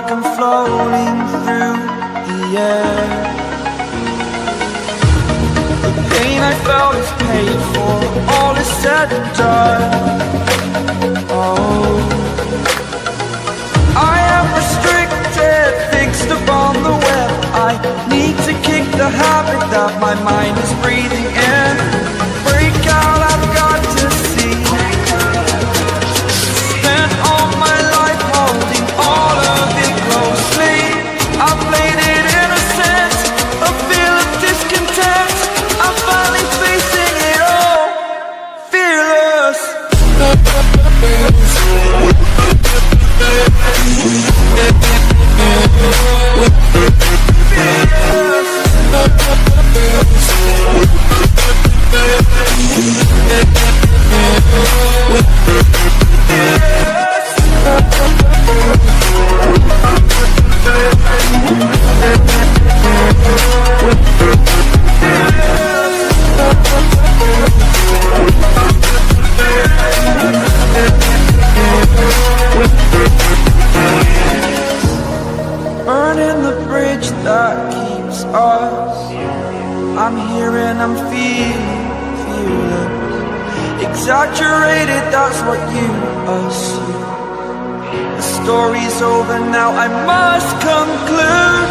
like I'm floating through the air. The pain I felt is paid for, all is said and done. Oh, I am restricted, fixed upon the web. I need to kick the habit that my mind is breathing in. Break out, I've got to see. Spent all my life holding all of it closely. I've played it innocent, a feel of discontent. I'm finally facing it all, fearless. Burning the bridge that keeps us. I'm here and I'm feeling fearless. Exaggerated, that's what you assume. The story's over now, I must conclude.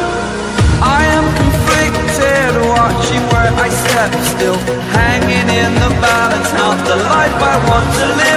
I am conflicted, watching where I step still, hanging in the balance, not the life I want to live.